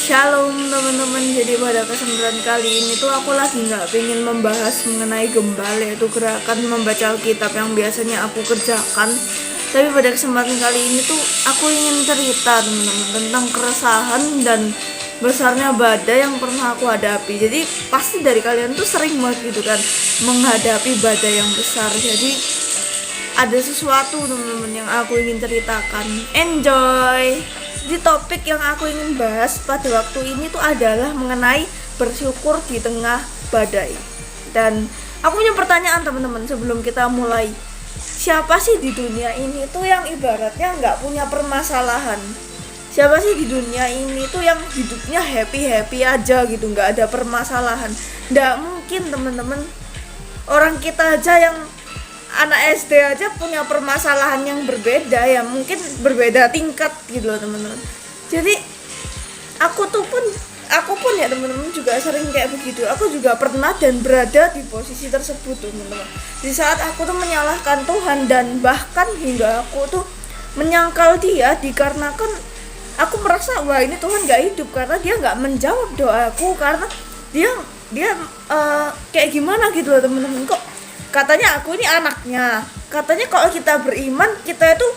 Shalom teman-teman. Jadi pada kesempatan kali ini tuh aku lagi nggak pengen membahas mengenai gembala, yaitu gerakan membaca Alkitab yang biasanya aku kerjakan. Tapi pada kesempatan kali ini tuh aku ingin cerita teman-teman tentang keresahan dan besarnya badai yang pernah aku hadapi. Jadi pasti dari kalian tuh sering banget gitu kan menghadapi badai yang besar. Jadi ada sesuatu teman-teman yang aku ingin ceritakan. Enjoy. Jadi topik yang aku ingin bahas pada waktu ini tuh adalah mengenai bersyukur di tengah badai. Dan aku punya pertanyaan teman-teman sebelum kita mulai. Siapa sih di dunia ini tuh yang ibaratnya nggak punya permasalahan? Siapa sih di dunia ini tuh yang hidupnya happy-happy aja gitu, nggak ada permasalahan? Nggak mungkin teman-teman. Orang kita aja yang anak SD aja punya permasalahan yang berbeda, ya mungkin berbeda tingkat gitu loh teman-teman. Jadi aku pun ya teman-teman juga sering kayak begitu. Aku juga pernah dan berada di posisi tersebut teman-teman. Di saat aku tuh menyalahkan Tuhan dan bahkan hingga aku tuh menyangkal Dia dikarenakan aku merasa wah ini Tuhan gak hidup karena Dia gak menjawab doaku, karena dia kayak gimana gitu loh teman-teman. Kok katanya aku ini anaknya, katanya kalau kita beriman kita itu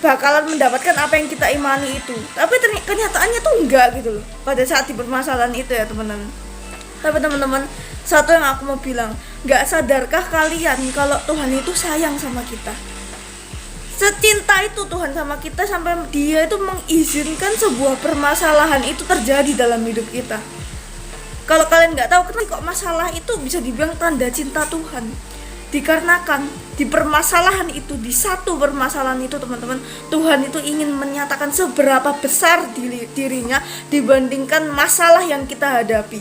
bakalan mendapatkan apa yang kita imani itu, tapi kenyataannya tuh enggak gitu loh pada saat di permasalahan itu ya teman-teman. Tapi teman-teman, satu yang aku mau bilang, nggak sadarkah kalian kalau Tuhan itu sayang sama kita? Secinta itu Tuhan sama kita sampai Dia itu mengizinkan sebuah permasalahan itu terjadi dalam hidup kita. Kalau kalian nggak tahu kenapa kok masalah itu bisa dibilang tanda cinta Tuhan, dikarenakan di permasalahan itu, di satu permasalahan itu teman-teman, Tuhan itu ingin menyatakan seberapa besar dirinya dibandingkan masalah yang kita hadapi.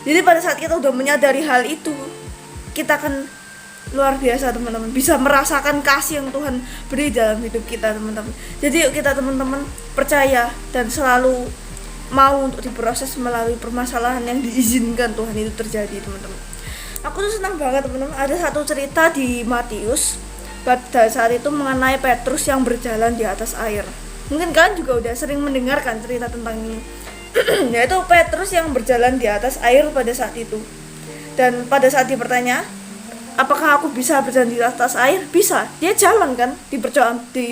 Jadi pada saat kita udah menyadari hal itu, kita akan luar biasa teman-teman, bisa merasakan kasih yang Tuhan beri dalam hidup kita teman-teman. Jadi yuk kita teman-teman percaya dan selalu mau untuk diproses melalui permasalahan yang diizinkan Tuhan itu terjadi teman-teman. Aku tuh senang banget teman-teman, ada satu cerita di Matius pada saat itu mengenai Petrus yang berjalan di atas air. Mungkin kalian juga udah sering mendengarkan cerita tentang ini. Yaitu Petrus yang berjalan di atas air pada saat itu. Dan pada saat dia bertanya, apakah aku bisa berjalan di atas air? Bisa, dia jalan kan di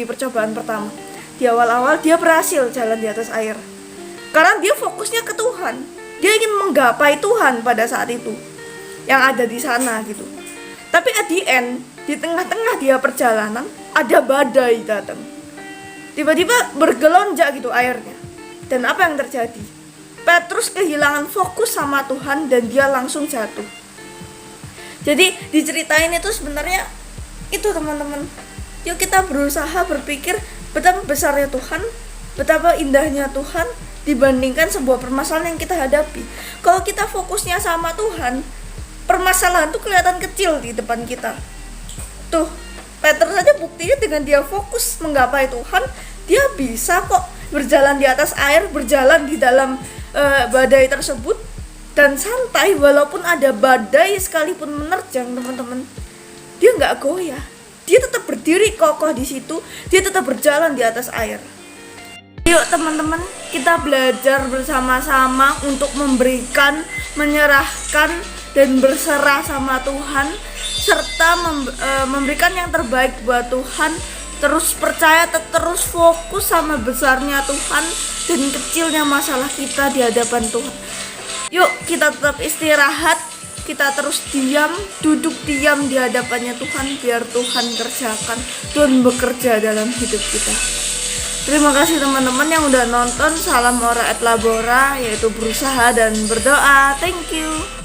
percobaan pertama. Di awal-awal dia berhasil jalan di atas air karena dia fokusnya ke Tuhan. Dia ingin menggapai Tuhan pada saat itu yang ada di sana gitu. Tapi at the end, di tengah-tengah dia perjalanan, ada badai datang. Tiba-tiba bergelonjak gitu airnya. Dan apa yang terjadi? Petrus kehilangan fokus sama Tuhan dan dia langsung jatuh. Jadi diceritain itu sebenarnya itu teman-teman. Yuk kita berusaha berpikir betapa besarnya Tuhan, betapa indahnya Tuhan dibandingkan sebuah permasalahan yang kita hadapi. Kalau kita fokusnya sama Tuhan, permasalahan tuh kelihatan kecil di depan kita. Tuh, Petrus saja buktinya dengan dia fokus menggapai Tuhan, dia bisa kok berjalan di atas air, berjalan di dalam badai tersebut dan santai walaupun ada badai sekalipun menerjang teman-teman. Dia nggak goyah, dia tetap berdiri kokoh di situ, dia tetap berjalan di atas air. Yuk teman-teman, kita belajar bersama-sama untuk memberikan, menyerahkan, dan berserah sama Tuhan, serta memberikan yang terbaik buat Tuhan. Terus percaya, terus fokus sama besarnya Tuhan dan kecilnya masalah kita di hadapan Tuhan. Yuk kita tetap istirahat, kita terus diam, duduk diam di hadapannya Tuhan, biar Tuhan kerjakan, Tuhan bekerja dalam hidup kita. Terima kasih teman-teman yang udah nonton. Salam ora et labora, yaitu berusaha dan berdoa. Thank you.